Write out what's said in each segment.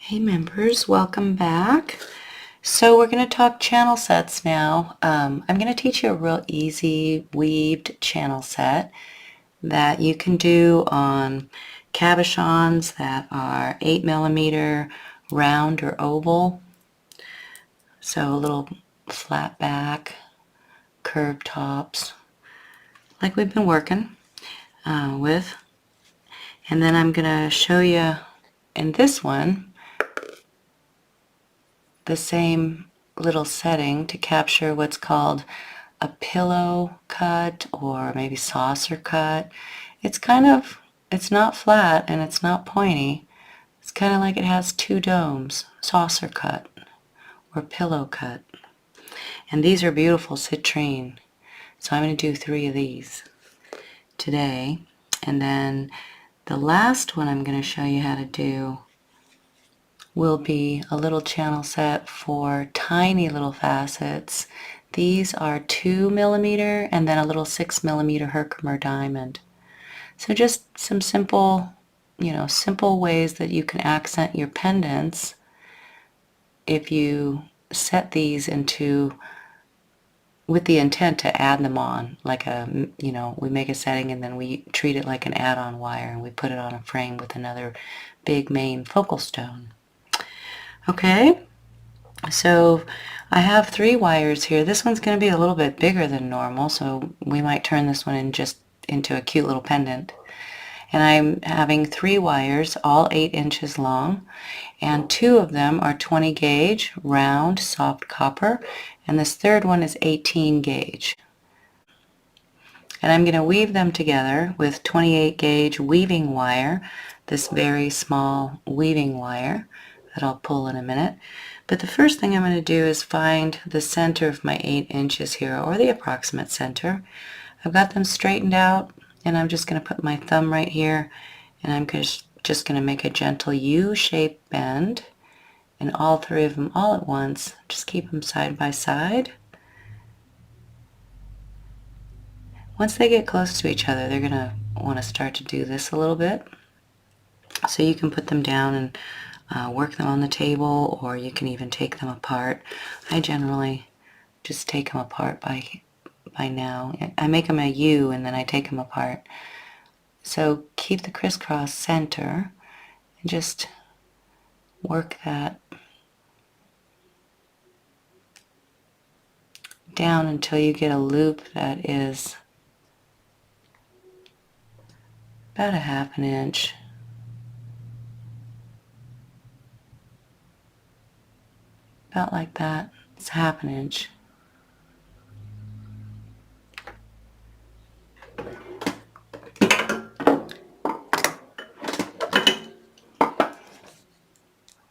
Hey members, welcome back. So we're going to talk channel sets now. I'm going to teach you a real easy weaved channel set that you can do on cabochons that are 8mm, round or oval. So a little flat back, curved tops, like we've been working with. And then I'm going to show you in this one the same little setting to capture what's called a pillow cut or maybe saucer cut. It's not flat and it's not pointy. It's kind of like it has two domes, saucer cut or pillow cut. And these are beautiful citrine. So I'm going to do 3 of these today. And then the last one I'm going to show you how to do will be a little channel set for tiny little facets. These are 2mm and then a little 6mm Herkimer diamond. So just some simple, simple ways that you can accent your pendants if you set these into with the intent to add them on, like we make a setting and then we treat it like an add-on wire and we put it on a frame with another big main focal stone. Okay, so I have 3 wires here. This one's going to be a little bit bigger than normal, so we might turn this one into a cute little pendant. And I'm having 3 wires, all 8 inches long, and 2 of them are 20 gauge, round, soft copper, and this third one is 18 gauge. And I'm going to weave them together with 28 gauge weaving wire, this very small weaving wire that I'll pull in a minute. But the first thing I'm going to do is find the center of my 8 inches here, or the approximate center. I've got them straightened out, and I'm just going to put my thumb right here, and I'm just going to make a gentle U-shaped bend, and all 3 of them all at once. Just keep them side by side. Once they get close to each other, they're going to want to start to do this a little bit. So you can put them down and work them on the table, or you can even take them apart. I generally just take them apart by now. I make them a U and then I take them apart. So keep the crisscross center and just work that down until you get a loop that is about a 1/2 inch. About like that. It's 1/2 inch.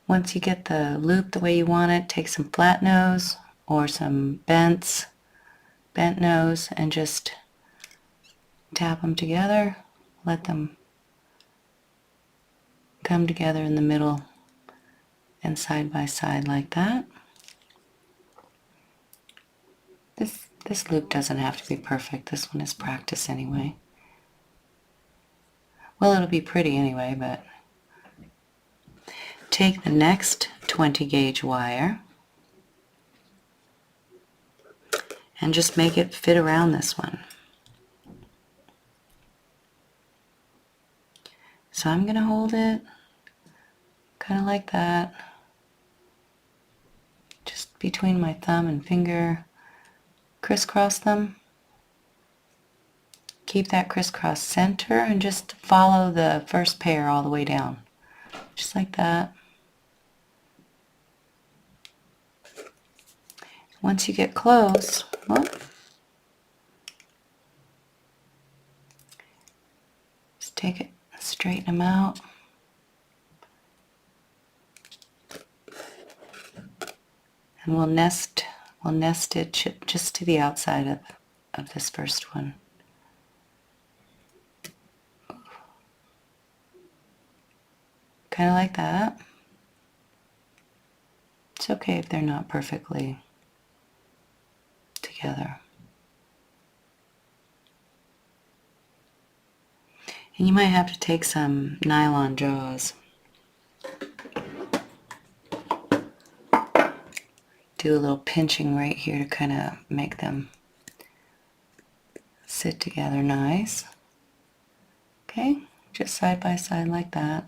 Once you get the loop the way you want it, take some flat nose or some bent nose and just tap them together. Let them come together in the middle and side by side like that. This loop doesn't have to be perfect. This one is practice anyway. Well, it'll be pretty anyway, but take the next 20 gauge wire and just make it fit around this one. So I'm going to hold it kind of like that, just between my thumb and finger, crisscross them. Keep that crisscross center and just follow the first pair all the way down, just like that. Once you get close, just take it, straighten them out. And we'll nest stitch it just to the outside of this first one. Kind of like that. It's okay if they're not perfectly together. And you might have to take some nylon jaws do a little pinching right here to kind of make them sit together nice. Okay, just side by side like that.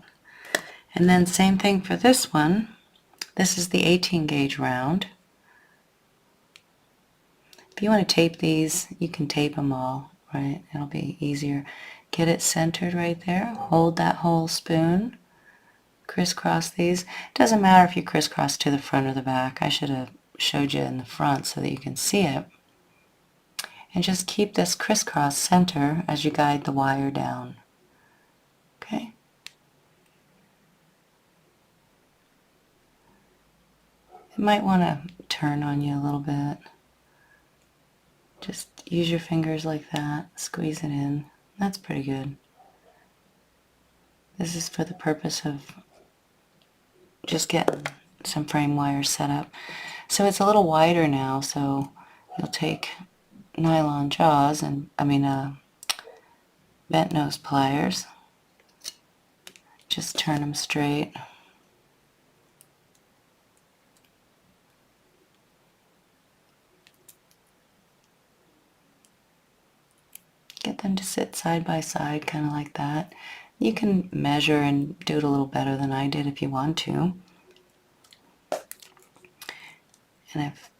And then same thing for this one. This is the 18 gauge round. If you want to tape these, you can tape them all, right? It'll be easier. Get it centered right there. Hold that whole spoon. Crisscross these. It doesn't matter if you crisscross to the front or the back. I should have showed you in the front so that you can see it. And just keep this crisscross center as you guide the wire down. Okay? It might want to turn on you a little bit. Just use your fingers like that. Squeeze it in. That's pretty good. This is for the purpose of just getting some frame wires set up. So it's a little wider now, so you'll take nylon jaws and bent nose pliers. Just turn them straight. Get them to sit side by side, kind of like that. You can measure and do it a little better than I did if you want to. And if,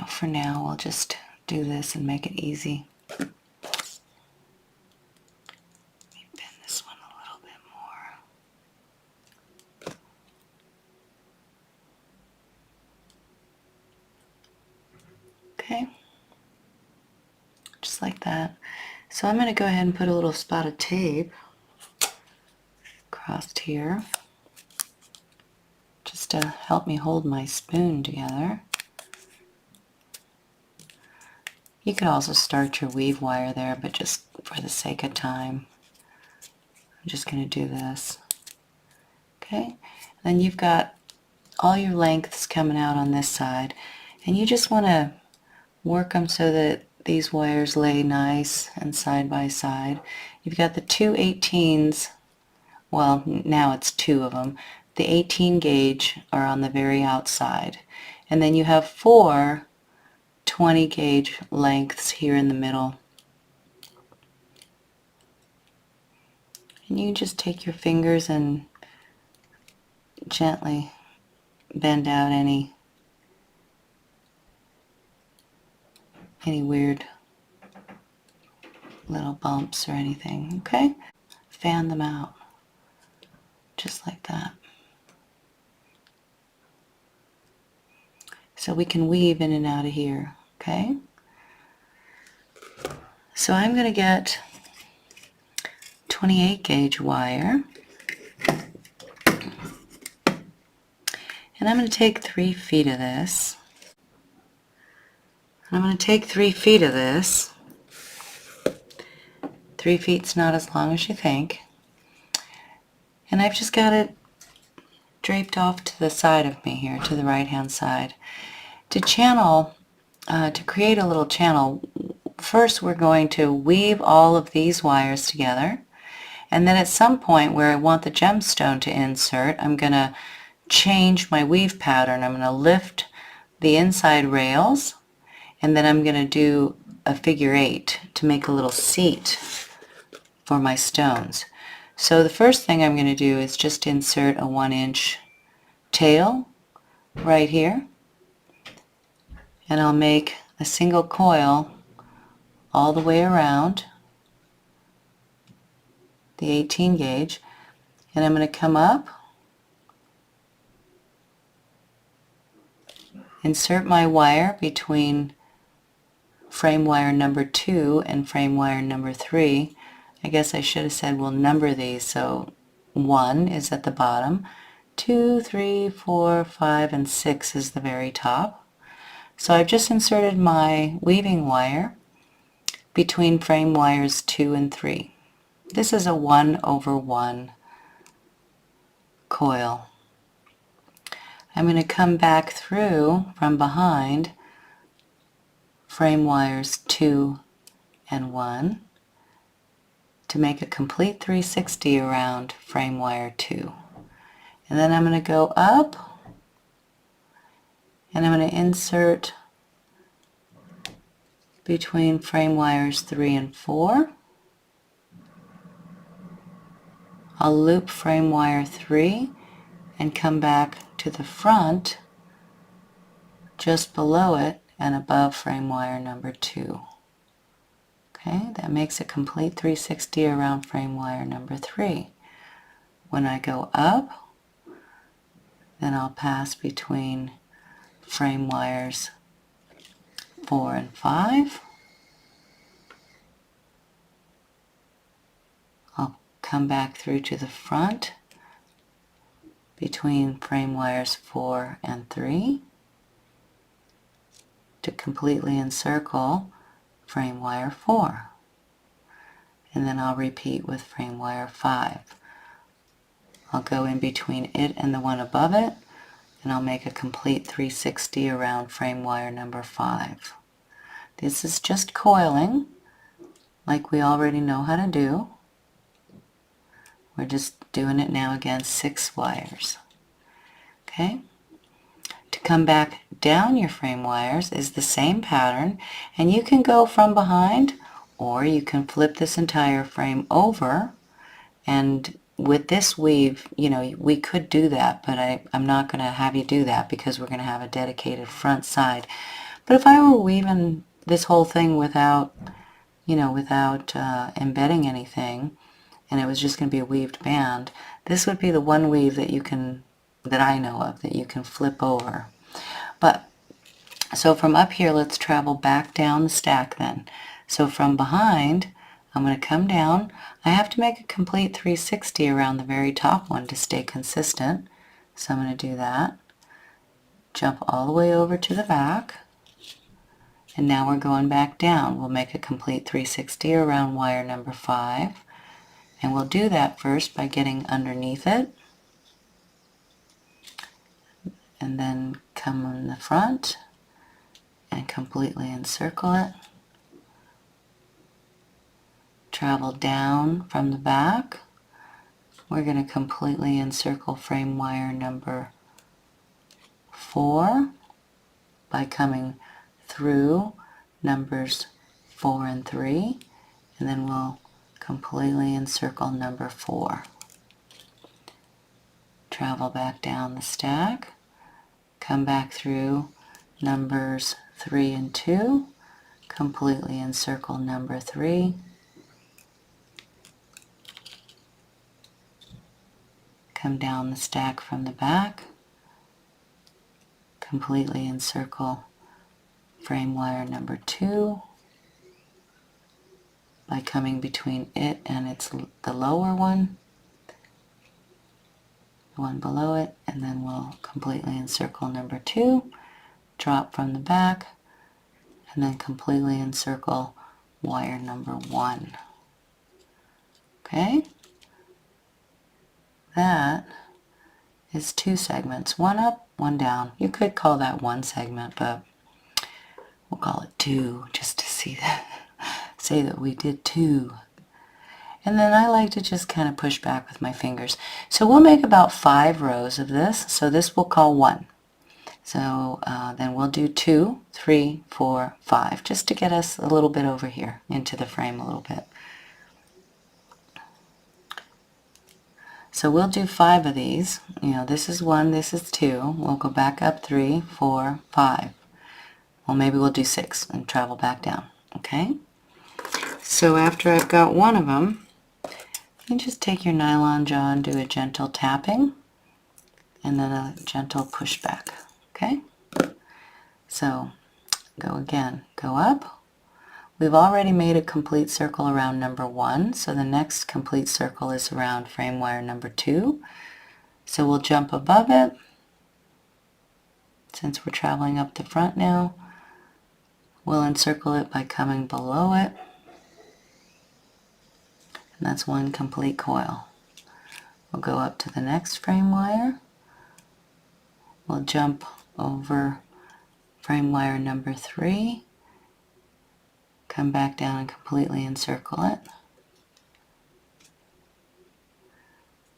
for now, we'll just do this and make it easy. Let me bend this one a little bit more. Okay. Just like that. So I'm going to go ahead and put a little spot of tape across here just to help me hold my spoon together. You could also start your weave wire there, but just for the sake of time, I'm just going to do this. Okay, then you've got all your lengths coming out on this side, and you just want to work them so that these wires lay nice and side by side. You've got the two 18s, well, now it's two of them. The 18 gauge are on the very outside, and then you have four 20 gauge lengths here in the middle. And you just take your fingers and gently bend out any weird little bumps or anything, okay? Fan them out, just like that. So we can weave in and out of here, okay? So I'm going to get 28 gauge wire, and I'm going to take 3 feet of this. I'm going to take 3 feet of this. 3 feet's not as long as you think. And I've just got it draped off to the side of me here, to the right hand side. To channel, to create a little channel, first we're going to weave all of these wires together, and then at some point where I want the gemstone to insert, I'm going to change my weave pattern. I'm going to lift the inside rails, and then I'm going to do a figure 8 to make a little seat for my stones. So the first thing I'm going to do is just insert a 1-inch tail right here, and I'll make a single coil all the way around the 18 gauge, and I'm going to come up, insert my wire between frame wire number 2 and frame wire number 3. I guess I should have said we'll number these, so 1 is at the bottom, 2, 3, 4, 5, and 6 is the very top. So I've just inserted my weaving wire between frame wires 2 and 3. This is a 1/1 coil. I'm going to come back through from behind frame wires 2 and 1 to make a complete 360 around frame wire 2. And then I'm going to go up And I'm going to insert between frame wires 3 and 4. I'll loop frame wire 3 and come back to the front just below it and above frame wire number 2. Okay, that makes a complete 360 around frame wire number 3. When I go up, then I'll pass between frame wires 4 and 5. I'll come back through to the front between frame wires 4 and 3 to completely encircle frame wire 4. And then I'll repeat with frame wire 5. I'll go in between it and the one above it, and I'll make a complete 360 around frame wire number 5. This is just coiling, like we already know how to do. We're just doing it now against 6 wires. Okay? To come back down your frame wires is the same pattern, and you can go from behind, or you can flip this entire frame over, and with this weave, you know, we could do that, but I'm not going to have you do that because we're going to have a dedicated front side. But if I were weaving this whole thing without, you know, without embedding anything, and it was just going to be a weaved band, this would be the one weave that you can, that I know of, that you can flip over. But so from up here, let's travel back down the stack then. So from behind, I'm going to come down. I have to make a complete 360 around the very top one to stay consistent. So I'm going to do that. Jump all the way over to the back. And now we're going back down. We'll make a complete 360 around wire number 5. And we'll do that first by getting underneath it. And then come in the front and completely encircle it. Travel down from the back. We're going to completely encircle frame wire number 4 by coming through numbers 4 and 3, and then we'll completely encircle number 4. Travel back down the stack, come back through numbers 3 and 2, completely encircle number 3, come down the stack from the back, completely encircle frame wire number 2 by coming between it and the lower one, the one below it, and then we'll completely encircle number 2, drop from the back, and then completely encircle wire number 1. Okay? That is 2 segments, one up, one down. You could call that 1 segment, but we'll call it 2 just to see that, say that we did 2. And then I like to just kind of push back with my fingers. So we'll make about 5 rows of this. So this we'll call 1. So then we'll do 2, 3, 4, 5, just to get us a little bit over here into the frame a little bit. So we'll do 5 of these. You know, this is 1, this is 2. We'll go back up 3, 4, 5. Well, maybe we'll do 6 and travel back down. Okay? So after I've got 1 of them, you just take your nylon jaw and do a gentle tapping and then a gentle push back. Okay? So go again. Go up. We've already made a complete circle around number 1, so the next complete circle is around frame wire number 2. So we'll jump above it, since we're traveling up the front now. We'll encircle it by coming below it, and that's 1 complete coil. We'll go up to the next frame wire. We'll jump over frame wire number 3. Come back down and completely encircle it.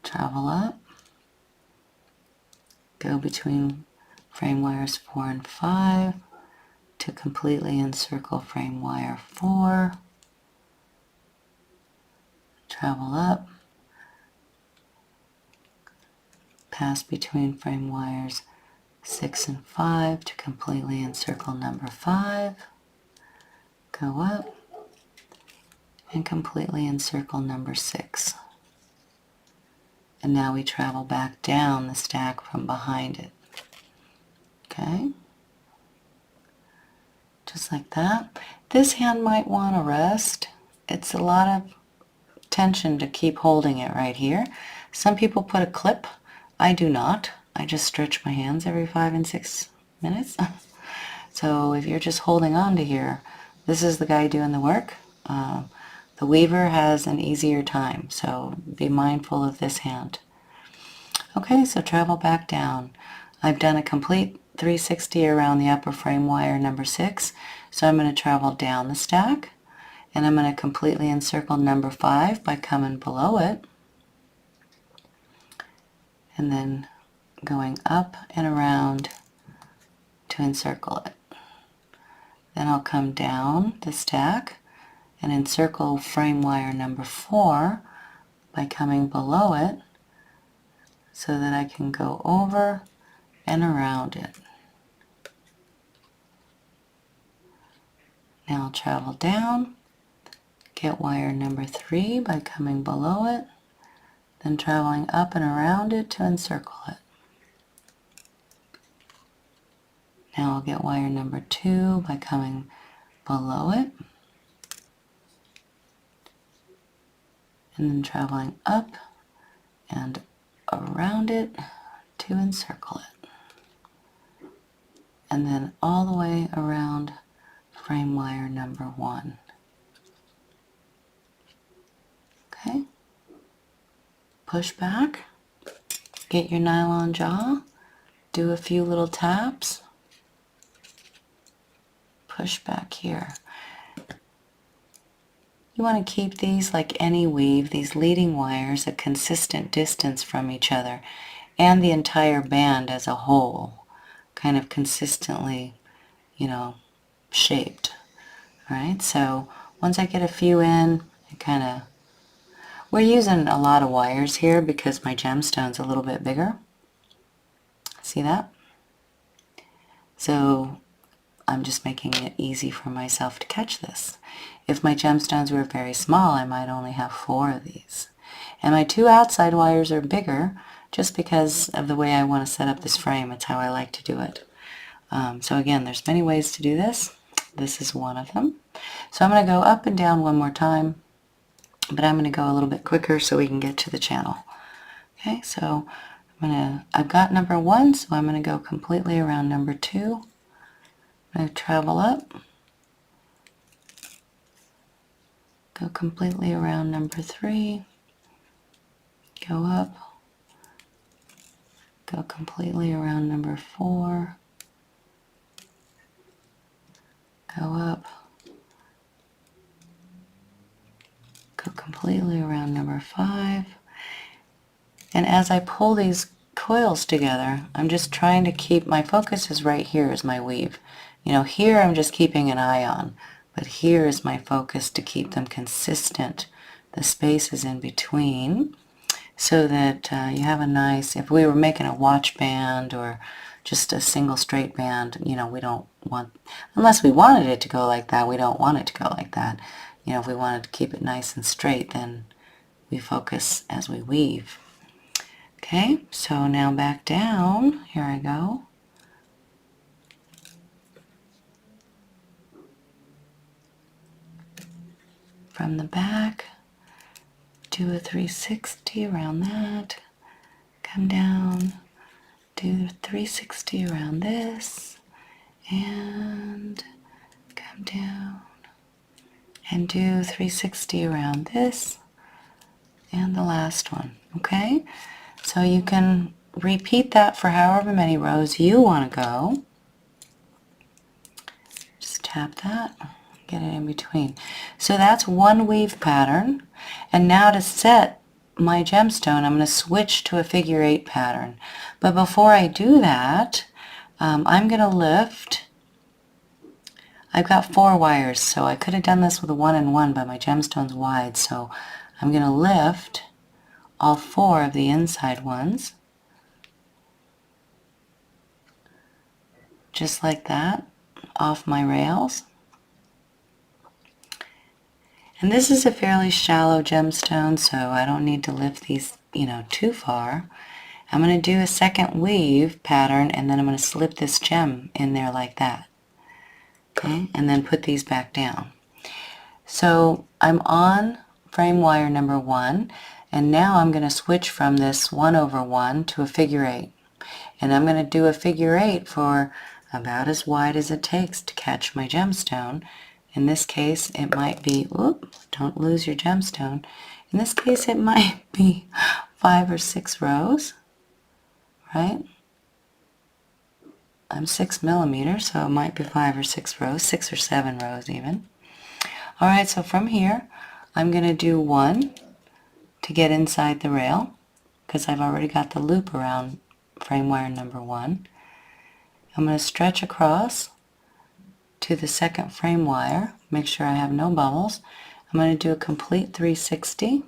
Travel up. Go between frame wires 4 and 5 to completely encircle frame wire 4, travel up, pass between frame wires 6 and 5 to completely encircle number 5, go up, and completely encircle number 6. And now we travel back down the stack from behind it. Okay? Just like that. This hand might want to rest. It's a lot of tension to keep holding it right here. Some people put a clip. I do not. I just stretch my hands every 5 and 6 minutes. So if you're just holding on to here, this is the guy doing the work. The weaver has an easier time, so be mindful of this hand. Okay, so travel back down. I've done a complete 360 around the upper frame wire number 6, so I'm going to travel down the stack, and I'm going to completely encircle number 5 by coming below it, and then going up and around to encircle it. Then I'll come down the stack and encircle frame wire number 4 by coming below it so that I can go over and around it. Now I'll travel down, get wire number 3 by coming below it, then traveling up and around it to encircle it. Now I'll get wire number 2 by coming below it, and then traveling up and around it to encircle it. And then all the way around frame wire number 1. Okay? Push back, get your nylon jaw, do a few little taps, push back here. You want to keep these, like any weave, these leading wires a consistent distance from each other, and the entire band as a whole kind of consistently, shaped. Alright, so once I get a few in, we're using a lot of wires here because my gemstone's a little bit bigger. See that? So I'm just making it easy for myself to catch this. If my gemstones were very small, I might only have 4 of these. And my 2 outside wires are bigger just because of the way I want to set up this frame. It's how I like to do it. So again, there's many ways to do this. This is one of them. So I'm going to go up and down one more time, but I'm going to go a little bit quicker so we can get to the channel. Okay, so I've got number 1, so I'm going to go completely around number 2. I'm going to travel up, go completely around number 3, go up, go completely around number 4, go up, go completely around number 5. And as I pull these coils together, I'm just trying to keep, my focus is right here is my weave. Here I'm just keeping an eye on, but here is my focus to keep them consistent, the spaces in between, so that you have a nice, if we were making a watch band or just a single straight band, we don't want, unless we wanted it to go like that, we don't want it to go like that. If we wanted to keep it nice and straight, then we focus as we weave. Okay, so now back down, here I go. From the back, do a 360 around that, come down, do a 360 around this, and come down, and do 360 around this, and the last one, okay? So you can repeat that for however many rows you want to go. Just tap that. Get it in between. So that's one weave pattern. And now to set my gemstone, I'm going to switch to a figure 8 pattern. But before I do that, I'm going to lift. I've got 4 wires, so I could have done this with a 1 and 1, but my gemstone's wide, so I'm going to lift all 4 of the inside ones, just like that, off my rails. And this is a fairly shallow gemstone, so I don't need to lift these, too far. I'm going to do a second weave pattern, and then I'm going to slip this gem in there like that. Okay, and then put these back down. So I'm on frame wire number 1, and now I'm going to switch from this 1/1 to a figure 8. And I'm going to do a figure 8 for about as wide as it takes to catch my gemstone. In this case, it might be, don't lose your gemstone. In this case, it might be 5 or 6 rows, right? I'm 6 millimeters, so it might be 5 or 6 rows, 6 or 7 rows even. All right, so from here, I'm going to do 1 to get inside the rail, because I've already got the loop around frame wire number 1. I'm going to stretch across to the second frame wire, make sure I have no bubbles. I'm going to do a complete 360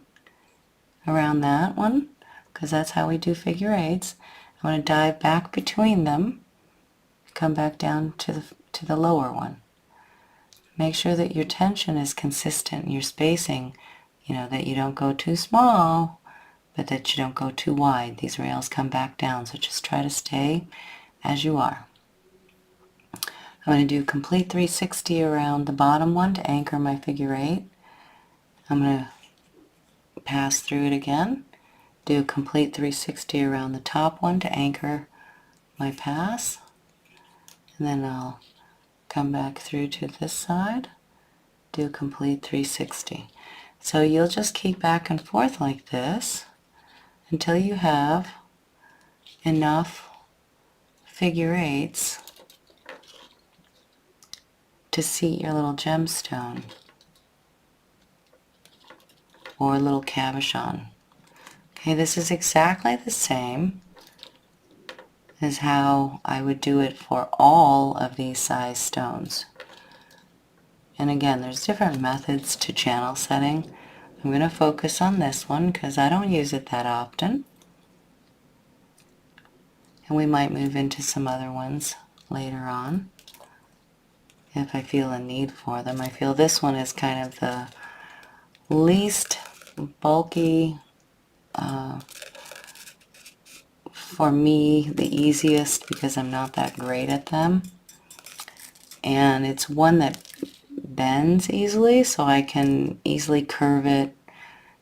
around that one, because that's how we do figure 8s. I'm going to dive back between them, come back down to the lower one. Make sure that your tension is consistent, your spacing, that you don't go too small, but that you don't go too wide. These rails come back down, so just try to stay as you are. I'm going to do complete 360 around the bottom one to anchor my figure 8. I'm going to pass through it again, do a complete 360 around the top one to anchor my pass, and then I'll come back through to this side, do a complete 360. So you'll just keep back and forth like this until you have enough figure 8s to seat your little gemstone or little cabochon. Okay, this is exactly the same as how I would do it for all of these size stones. And again, there's different methods to channel setting. I'm going to focus on this one because I don't use it that often. And we might move into some other ones later on if I feel a need for them. I feel this one is kind of the least bulky, for me the easiest because I'm not that great at them. And it's one that bends easily, so I can easily curve it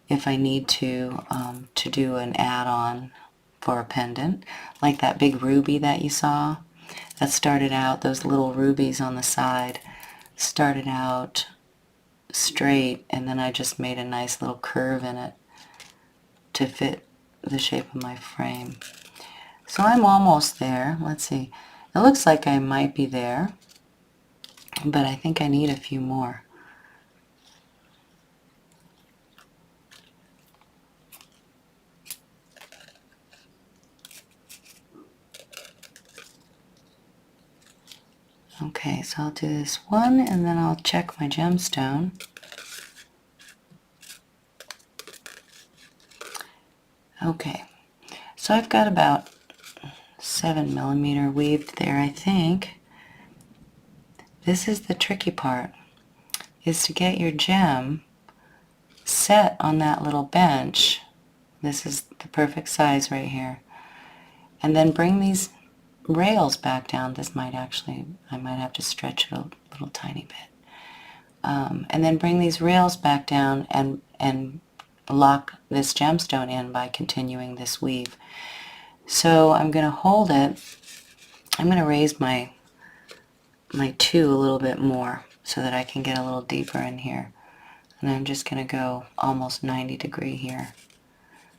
if I need to do an add-on for a pendant, like that big ruby that you saw. That started out, those little rubies on the side started out straight, and then I just made a nice little curve in it to fit the shape of my frame. So I'm almost there. Let's see. It looks like I might be there, but I think I need a few more. Okay, so I'll do this one, and then I'll check my gemstone. Okay, so I've got about 7 millimeter weaved there, I think. This is the tricky part, is to get your gem set on that little bench. This is the perfect size right here. And then bring these rails back down. This might actually, I might have to stretch it a little tiny bit. And then bring these rails back down and lock this gemstone in by continuing this weave. So I'm going to hold it. I'm going to raise my 2 a little bit more so that I can get a little deeper in here. And I'm just going to go almost 90° here.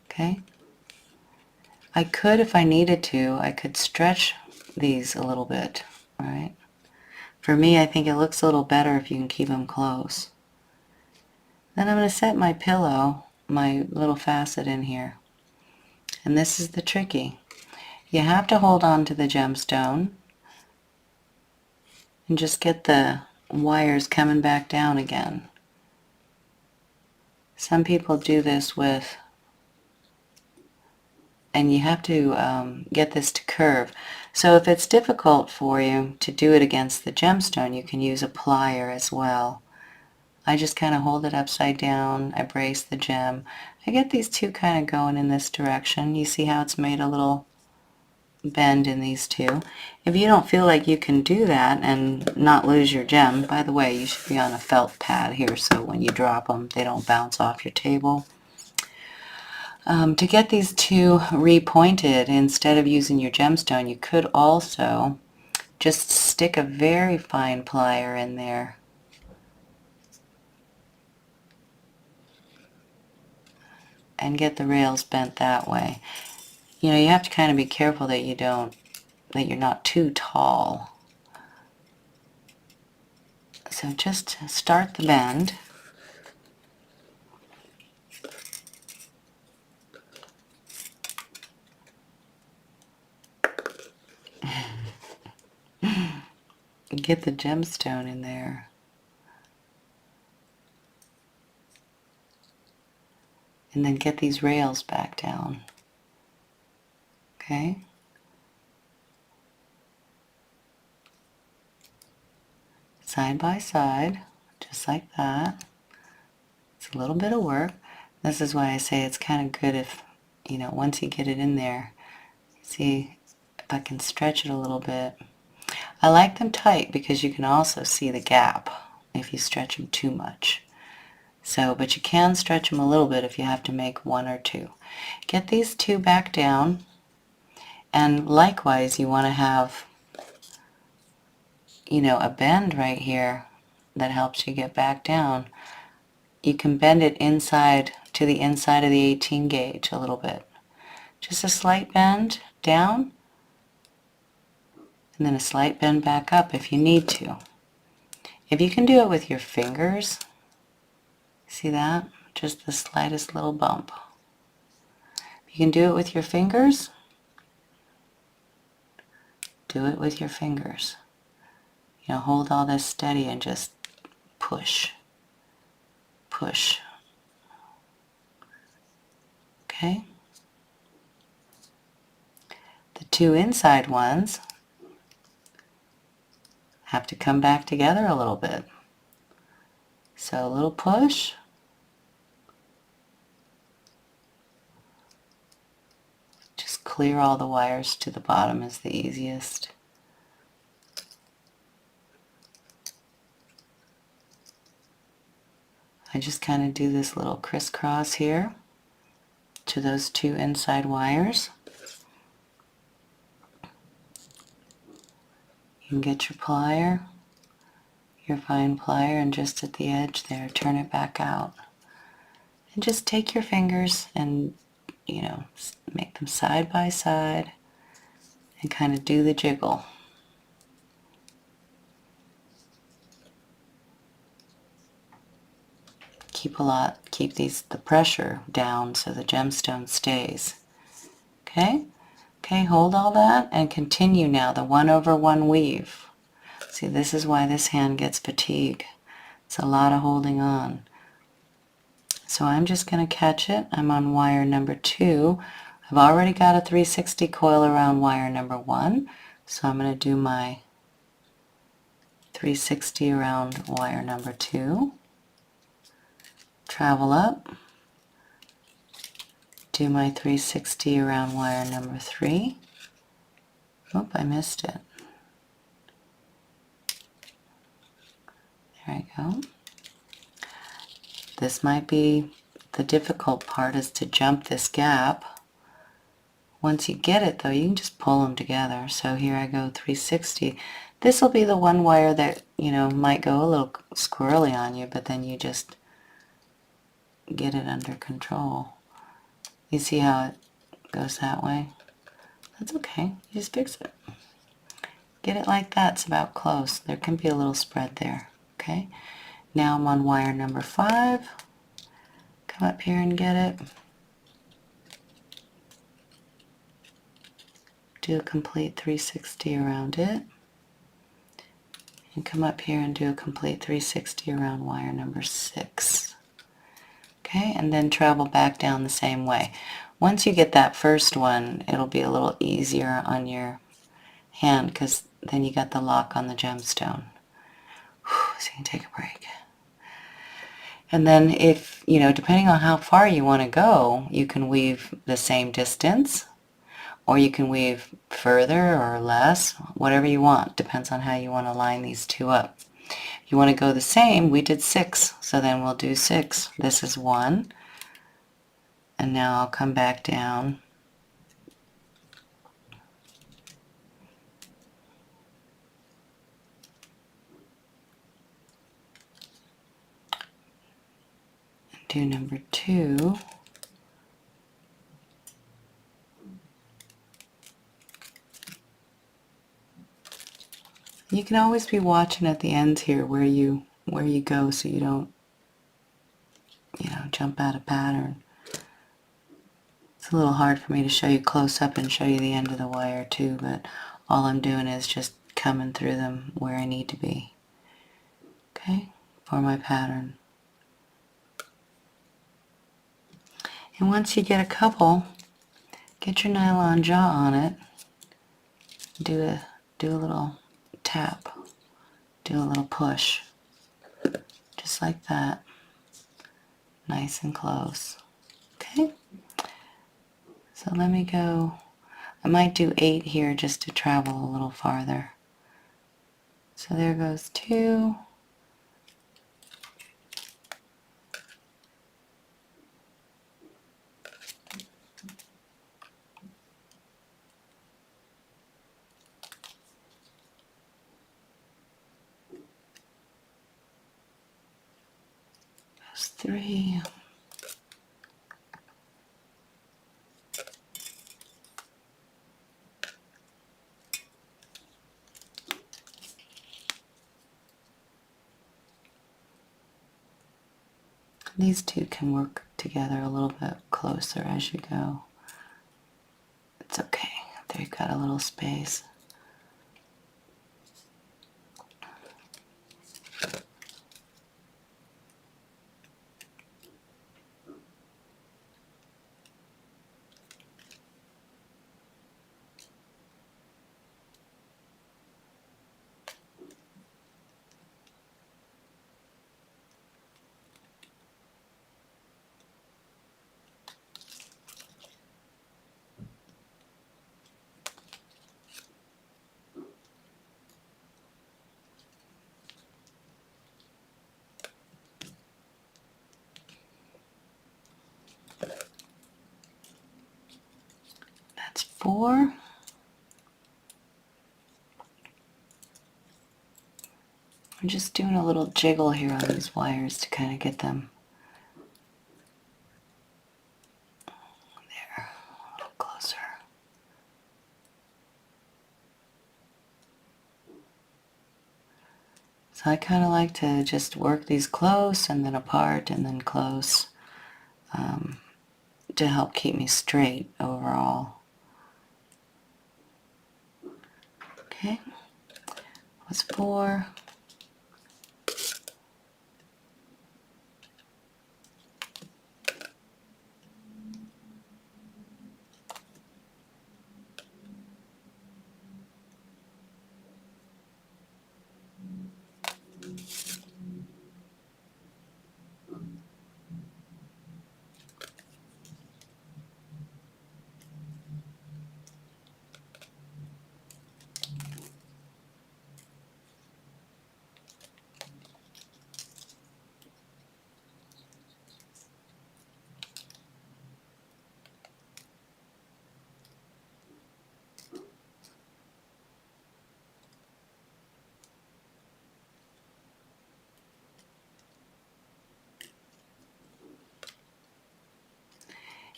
Okay? I could, if I needed to, I could stretch these a little bit, right? For me, I think it looks a little better if you can keep them close. Then I'm going to set my pillow, my little facet in here. And this is the tricky. You have to hold on to the gemstone and just get the wires coming back down again. Some people do this with, and you have to get this to curve. So if it's difficult for you to do it against the gemstone, you can use a plier as well. I just kind of hold it upside down, I brace the gem. I get these two kind of going in this direction. You see how it's made a little bend in these two. If you don't feel like you can do that and not lose your gem, by the way, you should be on a felt pad here so when you drop them, they don't bounce off your table. To get these two repointed, instead of using your gemstone, you could also just stick a very fine plier in there. And get the rails bent that way. You know, you have to kind of be careful that you're not too tall. So just start the bend. Get the gemstone in there. And then get these rails back down. Okay? Side by side, just like that. It's a little bit of work. This is why I say it's kind of good if, you know, once you get it in there, see if I can stretch it a little bit. I like them tight because you can also see the gap if you stretch them too much. So, but you can stretch them a little bit if you have to make one or two. Get these two back down, and likewise you want to have, you know, a bend right here that helps you get back down. You can bend it inside to the inside of the 18 gauge a little bit. Just a slight bend down, and then a slight bend back up if you need to. If you can do it with your fingers, see that? Just the slightest little bump. If you can do it with your fingers, do it with your fingers. You know, hold all this steady and just push. Push. Okay? The two inside ones have to come back together a little bit. So a little push. Just clear all the wires to the bottom is the easiest. I just kind of do this little crisscross here to those two inside wires. You can get your plier, your fine plier, and just at the edge there, turn it back out. And just take your fingers and, you know, make them side by side and kind of do the jiggle. Keep the pressure down so the gemstone stays. Okay? Okay, hold all that and continue now the 1/1 weave. See, this is why this hand gets fatigue. It's a lot of holding on. So I'm just going to catch it. I'm on wire number 2. I've already got a 360 coil around wire number 1, so I'm going to do my 360 around wire number 2. Travel up, do my 360 around wire number 3. Oop, I missed it. There I go. This might be the difficult part, is to jump this gap. Once you get it though, you can just pull them together. So here I go 360. This will be the one wire that, you know, might go a little squirrely on you, but then you just get it under control. You see how it goes that way? That's okay. You just fix it. Get it like that. It's about close. There can be a little spread there. Okay? Now I'm on wire number 5. Come up here and get it. Do a complete 360 around it. and come up here and do a complete 360 around wire number 6. Okay, and then travel back down the same way. Once you get that first one, it'll be a little easier on your hand because then you got the lock on the gemstone. So you can take a break. And then if, depending on how far you want to go, you can weave the same distance, or you can weave further or less, whatever you want. Depends on how you want to line these two up. If you want to go the same, we did 6, so then we'll do 6. This is 1, and now I'll come back down. Do number 2. You can always be watching at the ends here where you go, so you don't jump out of pattern. It's a little hard for me to show you close up and show you the end of the wire too, but all I'm doing is just coming through them where I need to be, okay, for my pattern. And once you get a couple, get your nylon jaw on it, do a little tap, do a little push, just like that, nice and close. Okay, so let me go. I might do 8 here just to travel a little farther. So there goes 2. Goes 3. These two can work together a little bit closer as you go. It's okay. There you've got a little space. That's 4. I'm just doing a little jiggle here on these wires to kind of get them there, a little closer. So I kind of like to just work these close and then apart and then close to help keep me straight overall. Okay, was 4.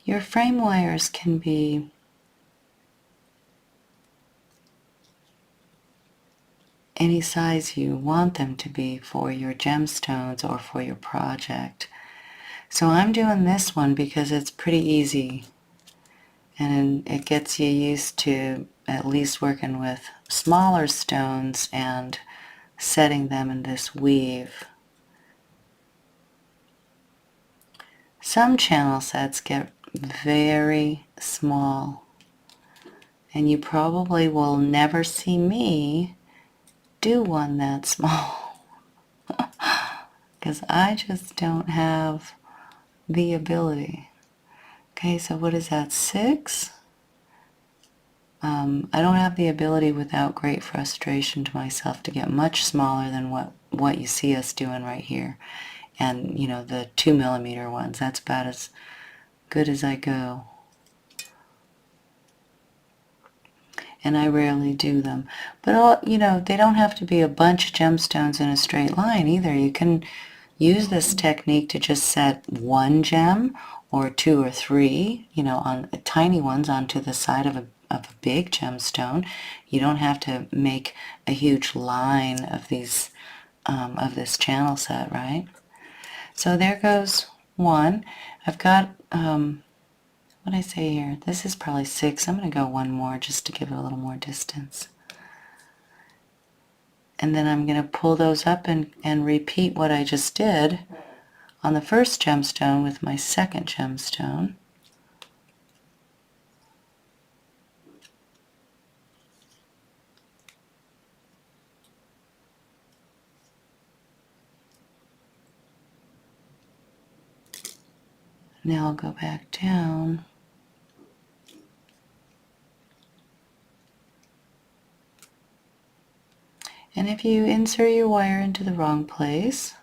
Your frame wires can be any size you want them to be for your gemstones or for your project. So I'm doing this one because it's pretty easy and it gets you used to at least working with smaller stones and setting them in this weave. Some channel sets get very small, and you probably will never see me do one that small because I just don't have the ability. Okay, so what is that, 6? I don't have the ability without great frustration to myself to get much smaller than what you see us doing right here. And, you know, the 2mm ones, that's about as good as I go. And I rarely do them. But, you know, they don't have to be a bunch of gemstones in a straight line either. You can use this technique to just set one gem or 2 or 3, you know, on tiny ones onto the side of a big gemstone. You don't have to make a huge line of these of this channel set, right? So there goes one. I've got what I say here. This is probably 6. I'm going to go one more just to give it a little more distance. And then I'm going to pull those up and repeat what I just did on the first gemstone with my second gemstone. Now I'll go back down. And if you insert your wire into the wrong place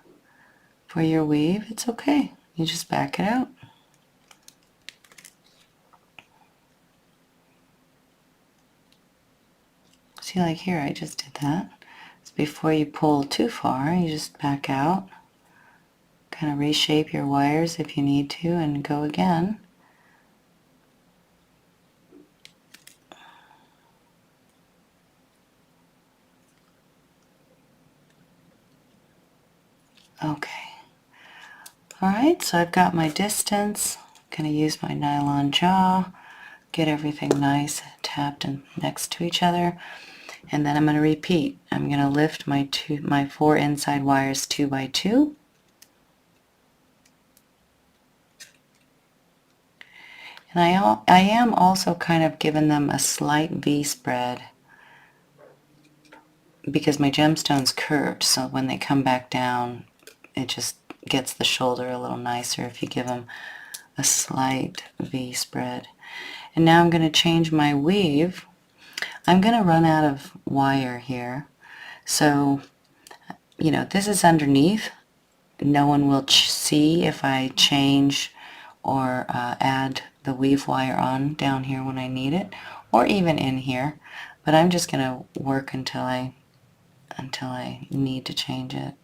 for your weave, it's okay. You just back it out. See, like here, I just did that. So before you pull too far, you just back out. Kind of reshape your wires if you need to and go again. Okay. Alright, so I've got my distance. I'm going to use my nylon jaw, get everything nice tapped and next to each other. And then I'm going to repeat. I'm going to lift my 4 inside wires 2 by 2. And I am also kind of giving them a slight V spread because my gemstone's curved, so when they come back down, it just gets the shoulder a little nicer if you give them a slight V spread. And now I'm going to change my weave. I'm going to run out of wire here, so you know, this is underneath. No one will see if I change or add the weave wire on down here when I need it, or even in here, but I'm just going to work until I need to change it.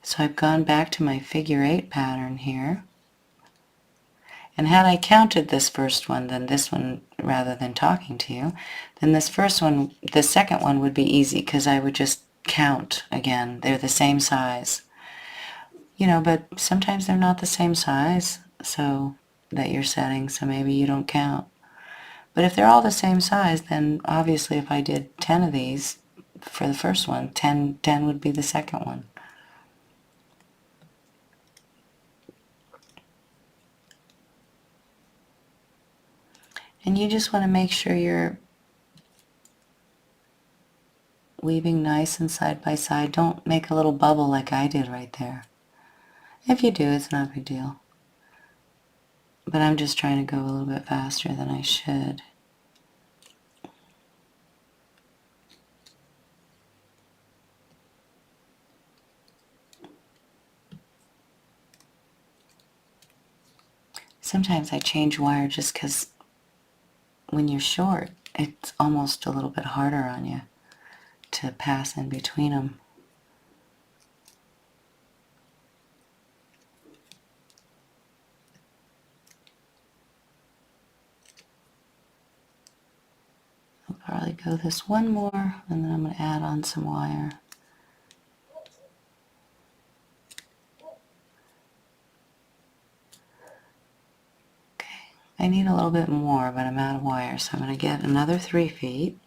So I've gone back to my figure 8 pattern here, and had I counted this first one, then this one, rather than talking to you, then this first one, the second one would be easy because I would just count again. They're the same size. You know, but sometimes they're not the same size so that you're setting, so maybe you don't count. But if they're all the same size, then obviously if I did 10 of these for the first one, 10 would be the second one. And you just want to make sure you're weaving nice and side by side. Don't make a little bubble like I did right there. If you do, it's not a big deal. But I'm just trying to go a little bit faster than I should. Sometimes I change wire just because when you're short, it's almost a little bit harder on you to pass in between them. I'll probably go this one more, and then I'm going to add on some wire. Okay, I need a little bit more, but I'm out of wire, so I'm going to get another 3 feet.